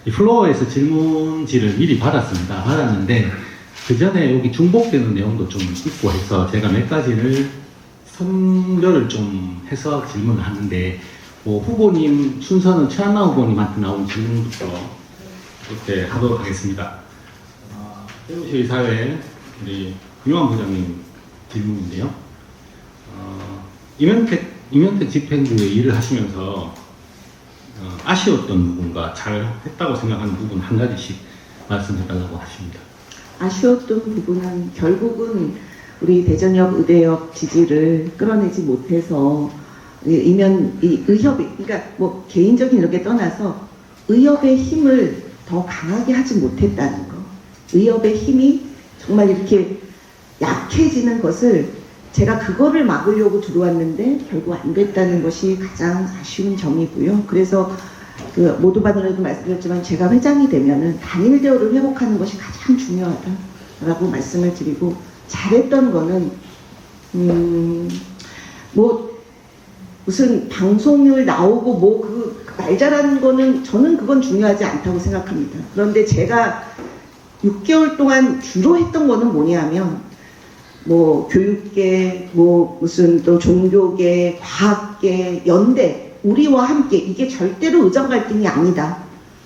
이 플로어에서 질문지를 미리 받았는데 그 전에 여기 중복되는 내용도 좀 있고 해서 제가 몇 가지를 선별을 좀 해서 질문을 하는데 후보님 순서는 최한나 후보님한테 나온 질문부터 이렇게 하도록 하겠습니다. 세무시 사회 우리 김용환 부장님 질문인데요. 이면택 집행부에 일을 하시면서 아쉬웠던 부분과 잘 했다고 생각하는 부분 한 가지씩 말씀해달라고 하십니다. 아쉬웠던 부분은 결국은 우리 대전역 의대역 지지를 끌어내지 못해서 의협이, 그러니까 뭐 개인적인 이렇게 떠나서 의협의 힘을 더 강하게 하지 못했다는 거. 의협의 힘이 정말 이렇게 약해지는 것을 제가 그거를 막으려고 들어왔는데 결국 안 됐다는 것이 가장 아쉬운 점이고요. 그래서 모두 반응에도 말씀드렸지만 제가 회장이 되면은 단일 대우를 회복하는 것이 가장 중요하다라고 말씀을 드리고, 잘했던 거는 무슨 방송을 나오고 말 잘하는 거는 저는 그건 중요하지 않다고 생각합니다. 그런데 제가 6개월 동안 주로 했던 거는 뭐냐면 교육계, 무슨 또 종교계, 과학계, 연대, 우리와 함께, 이게 절대로 의정 갈등이 아니다.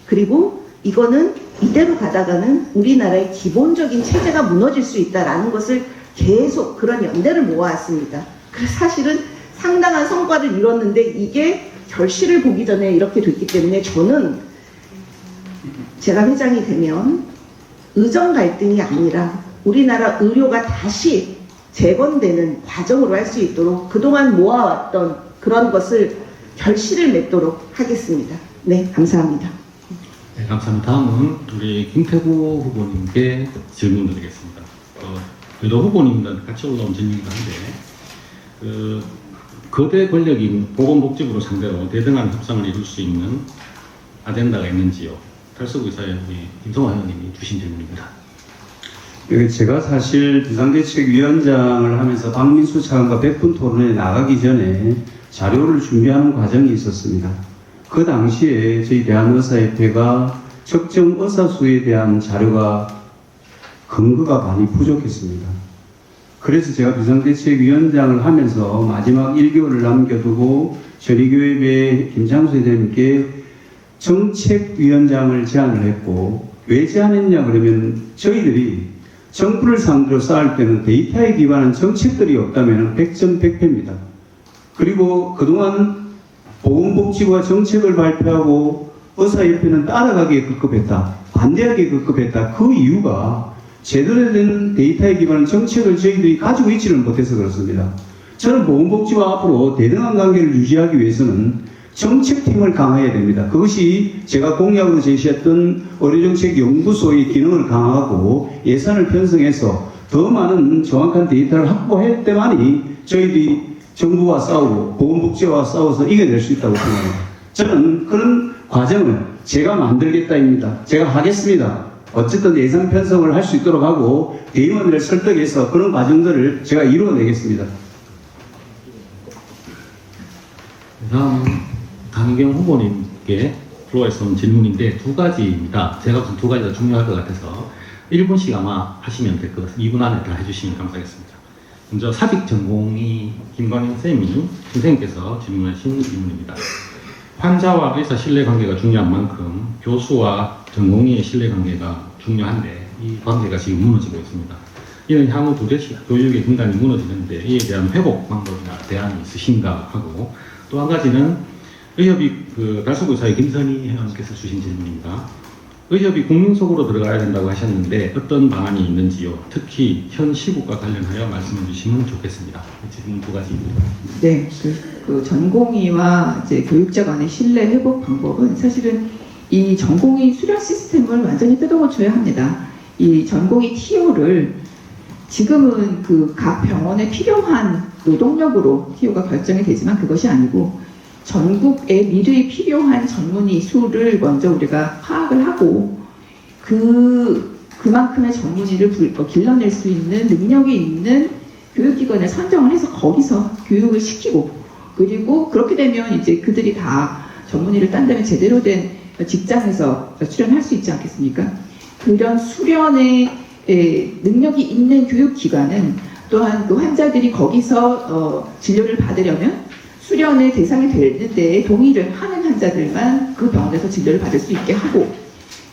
그리고 이거는 이대로 가다가는 우리나라의 기본적인 체제가 무너질 수 있다라는 것을 계속 그런 연대를 모아왔습니다. 그래서 사실은 상당한 성과를 이뤘는데 이게 결실을 보기 전에 이렇게 됐기 때문에 저는 제가 회장이 되면 의정 갈등이 아니라 우리나라 의료가 다시 재건되는 과정으로 할 수 있도록 그동안 모아왔던 그런 것을 결실을 맺도록 하겠습니다. 네, 감사합니다. 네, 감사합니다. 다음은 우리 김태구 후보님께 질문 드리겠습니다. 여러 후보님과 같이 올라온 질문이긴 한데, 거대 권력인 보건복지부를 상대로 대등한 협상을 이룰 수 있는 아젠다가 있는지요? 탈석의사의 우리 김성환 의원님이 주신 질문입니다. 제가 사실 비상대책위원장을 하면서 박민수 차관과 100분 토론에 나가기 전에 자료를 준비하는 과정이 있었습니다. 그 당시에 저희 대한의사협회가 적정 의사 수에 대한 자료가 근거가 많이 부족했습니다. 그래서 제가 비상대책위원장을 하면서 마지막 1개월을 남겨두고 전의교협의 김창수 회장님께 정책위원장을 제안을 했고, 왜 제안했냐 그러면 저희들이 정부를 상대로 싸울 때는 데이터에 기반한 정책들이 없다면 100점 100패입니다. 그리고 그동안 보건복지부가 정책을 발표하고 의사협회는 따라가기에 급급했다, 반대하기에 급급했다. 그 이유가 제대로 된 데이터에 기반한 정책을 저희들이 가지고 있지를 못해서 그렇습니다. 저는 보건복지부와 앞으로 대등한 관계를 유지하기 위해서는 정책팀을 강화해야 됩니다. 그것이 제가 공약으로 제시했던 의료정책연구소의 기능을 강화하고 예산을 편성해서 더 많은 정확한 데이터를 확보할 때만이 저희들이 정부와 싸우고 보건복지부와 싸워서 이겨낼 수 있다고 생각합니다. 저는 그런 과정을 제가 만들겠다입니다. 제가 하겠습니다. 어쨌든 예산 편성을 할 수 있도록 하고 대의원들을 설득해서 그런 과정들을 제가 이루어내겠습니다. 다음 강희경 후보님께 플로어에서 온 질문인데 두 가지입니다. 제가 무슨 두 가지가 중요할 것 같아서 1분씩 아마 하시면 될 것 같습니다. 2분 안에 다 해주시면 감사하겠습니다. 먼저 사직 전공의 김광현 선생님께서 질문하신 질문입니다. 환자와 의사 신뢰관계가 중요한 만큼 교수와 전공의의 신뢰관계가 중요한데 이 관계가 지금 무너지고 있습니다. 이는 향후 도대식 교육의 근간이 무너지는데 이에 대한 회복 방법이나 대안이 있으신가 하고, 또 한 가지는 의협이 달서구의사의 김선희 회원께서 주신 질문입니다. 의협이 국민 속으로 들어가야 된다고 하셨는데 어떤 방안이 있는지요? 특히 현 시국과 관련하여 말씀해 주시면 좋겠습니다. 질문 두 가지입니다. 네, 전공의와 이제 교육자 간의 신뢰 회복 방법은 사실은 이 전공의 수련 시스템을 완전히 뜯어고쳐야 합니다. 이 전공의 TO를 지금은 각 병원에 필요한 노동력으로 TO가 결정이 되지만 그것이 아니고 전국에 미래에 필요한 전문의 수를 먼저 우리가 파악을 하고 그만큼의 전문의를 길러낼 수 있는 능력이 있는 교육기관을 선정을 해서 거기서 교육을 시키고, 그리고 그렇게 되면 이제 그들이 다 전문의를 딴다면 제대로 된 직장에서 수련할 수 있지 않겠습니까? 그런 수련의 능력이 있는 교육기관은 또한 그 환자들이 거기서 진료를 받으려면 수련의 대상이 되는데 동의를 하는 환자들만 그 병원에서 진료를 받을 수 있게 하고,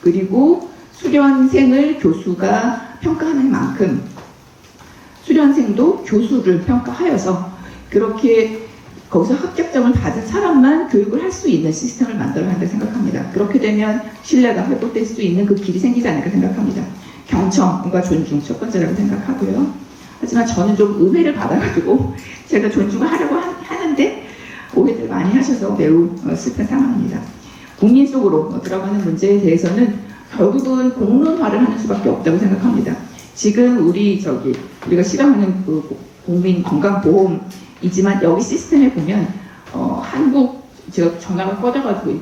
그리고 수련생을 교수가 평가하는 만큼 수련생도 교수를 평가하여서 그렇게 거기서 합격점을 받은 사람만 교육을 할 수 있는 시스템을 만들어야 한다고 생각합니다. 그렇게 되면 신뢰가 회복될 수 있는 그 길이 생기지 않을까 생각합니다. 경청과 존중 첫 번째라고 생각하고요. 하지만 저는 좀 의회를 받아가지고 제가 존중을 하려고 하는데 오해를 많이 하셔서 매우 슬픈 상황입니다. 국민 속으로 들어가는 문제에 대해서는 결국은 공론화를 하는 수밖에 없다고 생각합니다. 지금 우리가 실험하는 그 국민 건강보험이지만 여기 시스템에 보면 한국 제가 전화가 꺼져가지고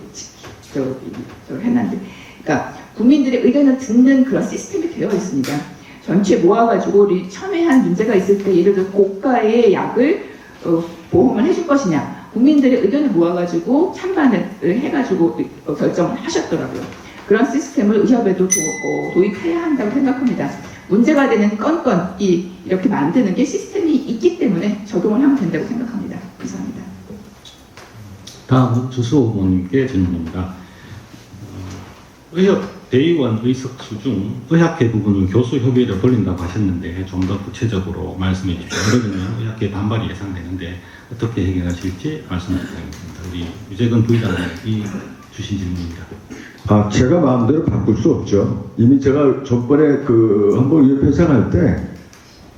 했는데, 그러니까 국민들의 의견을 듣는 그런 시스템이 되어 있습니다. 전체 모아가지고 우리 첨예한 문제가 있을 때 예를 들어 고가의 약을 보험을 해줄 것이냐, 국민들의 의견을 모아가지고 찬반을 해가지고 결정을 하셨더라고요. 그런 시스템을 의협에도 도입해야 한다고 생각합니다. 문제가 되는 건건이 이렇게 만드는 게 시스템이 있기 때문에 적용을 하면 된다고 생각합니다. 감사합니다. 다음은 주수호 후보님께 질문입니다. 의협 대의원 의석수 중 의학회 부분은 교수협의회를 벌린다고 하셨는데 좀 더 구체적으로 말씀해 주십시오. 그러면 의학회 반발이 예상되는데 어떻게 해결하실지 말씀해 주시겠습니다. 우리 유재근 부의장님이 주신 질문입니다. 제가 마음대로 바꿀 수 없죠. 이미 제가 전번에 한번 의협 회장할 때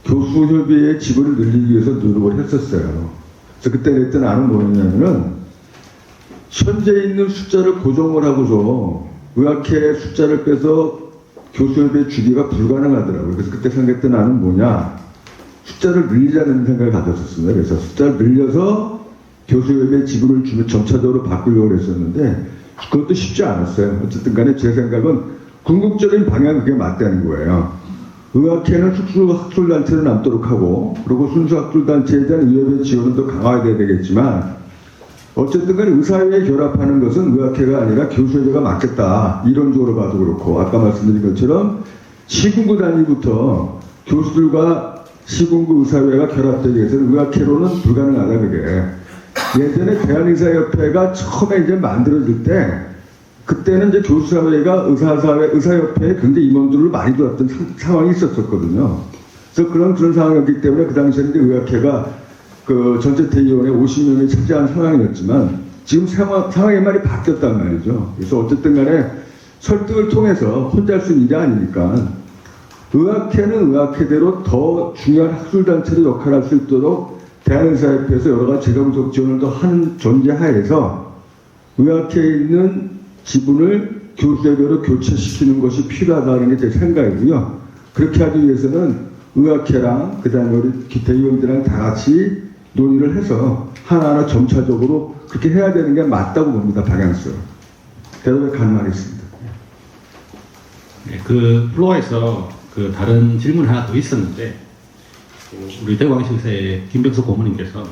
교수협의회 지분을 늘리기 위해서 노력을 했었어요. 그래서 그때 냈던 안은 뭐냐면은 현재 있는 숫자를 고정을 하고서 의학회 숫자를 빼서 교수협의회 주기가 불가능하더라고요. 그래서 그때 생각했던 안은 뭐냐, 숫자를 늘리자는 생각을 가졌었습니다. 그래서 숫자를 늘려서 교수협의회 지분을 주면 점차적으로 바꾸려고 했었는데 그것도 쉽지 않았어요. 어쨌든 간에 제 생각은 궁극적인 방향이 그게 맞다는 거예요. 의학회는 특수 학술단체로 남도록 하고, 그리고 순수 학술단체에 대한 의협의 지원은 더 강화해야 되겠지만, 어쨌든 간에 의사회에 결합하는 것은 의학회가 아니라 교수회가 맞겠다. 이론적으로 봐도 그렇고, 아까 말씀드린 것처럼 시군구 단위부터 교수들과 시군구 의사회가 결합되기 위해서는 의학회로는 불가능하다, 그게. 예전에 대한의사협회가 처음에 이제 만들어질 때, 그때는 이제 교수사회가 의사협회에 굉장히 임원들을 많이 들었던 상황이 있었거든요. 그래서 그런 상황이었기 때문에 그 당시에는 이제 의학회가 전체 대의원의 50명이 차지한 상황이었지만 지금 상황이 많이 바뀌었단 말이죠. 그래서 어쨌든 간에 설득을 통해서 혼자 할 수 있는 일이 아니니까 의학회는 의학회대로 더 중요한 학술단체로 역할을 할 수 있도록 대한의사협회에서 여러 가지 재정적 지원을 더 한 전제하에서 의학회에 있는 지분을 교수회로 교체시키는 것이 필요하다는 게 제 생각이고요. 그렇게 하기 위해서는 의학회랑 그다음에 우리 대의원들이랑 다 같이 논의를 해서 하나하나 점차적으로 그렇게 해야 되는 게 맞다고 봅니다. 방향성으로. 대답에 가능하겠습니다. 네, 플로어에서 다른 질문 하나 더 있었는데 우리 대구광역시의사의 김병석 고문님께서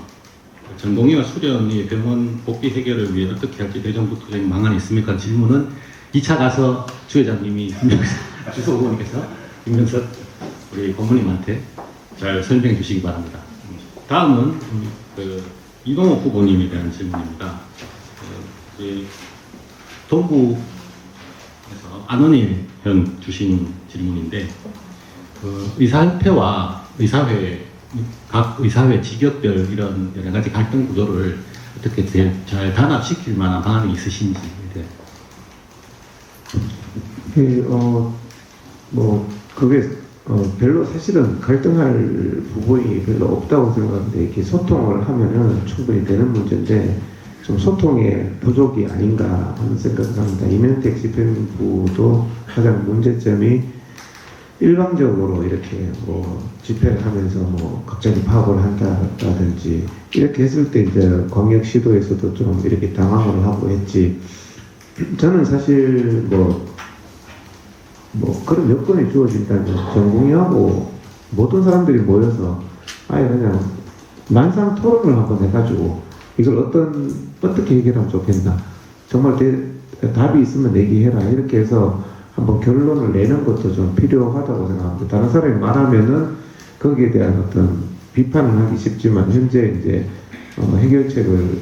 전공의와 수련이 병원 복비 해결을 위해 어떻게 할지 대정부적인 방안이 있습니까? 질문은 2차 가서 주 회장님이 주소 후보님께서 김병석 우리 고문님한테 잘 설명해 주시기 바랍니다. 다음은 이동욱 후보님에 대한 질문입니다. 동부에서 안원일 현 주신 질문인데 의사협회와 의사회 각 의사회 직역별 이런 여러 가지 갈등 구도를 어떻게 잘 단합시킬 만한 방안이 있으신지. 그게 별로 사실은 갈등할 부분이 별로 없다고 생각하는데 이렇게 소통을 하면은 충분히 되는 문제인데 좀 소통의 부족이 아닌가 하는 생각을 합니다. 이명택 집행부도 가장 문제점이 일방적으로 이렇게 집회를 하면서 갑자기 파업을 한다든지 이렇게 했을 때 이제 광역시도에서도 좀 이렇게 당황을 하고 했지. 저는 사실 그런 여건이 주어진다면 전공의하고 모든 사람들이 모여서 아예 그냥 만상 토론을 한번 해가지고 이걸 어떻게 해결하면 좋겠나. 정말 답이 있으면 내기해라 이렇게 해서 한번 결론을 내는 것도 좀 필요하다고 생각합니다. 다른 사람이 말하면은 거기에 대한 어떤 비판을 하기 쉽지만 현재 이제 해결책을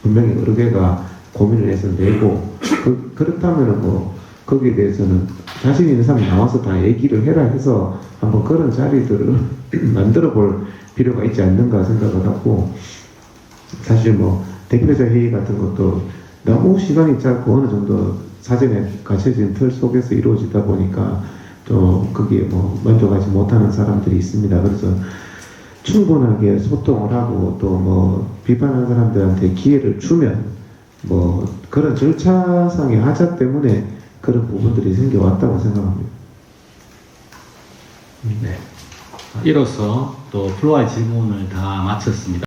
분명히 여러 개가 고민을 해서 내고 그렇다면은 뭐 거기에 대해서는 자신 있는 사람이 나와서 다 얘기를 해라 해서 한번 그런 자리들을 만들어 볼 필요가 있지 않는가 생각을 하고 사실 뭐 대표자 회의 같은 것도 너무 시간이 짧고 어느 정도 사전에 갖춰진 틀 속에서 이루어지다 보니까 또 거기에 뭐 만족하지 못하는 사람들이 있습니다. 그래서 충분하게 소통을 하고 또 뭐 비판하는 사람들한테 기회를 주면 뭐 그런 절차상의 하자 때문에 그런 부분들이 생겨왔다고 생각합니다. 네. 이로써 또 플로아의 질문을 다 마쳤습니다.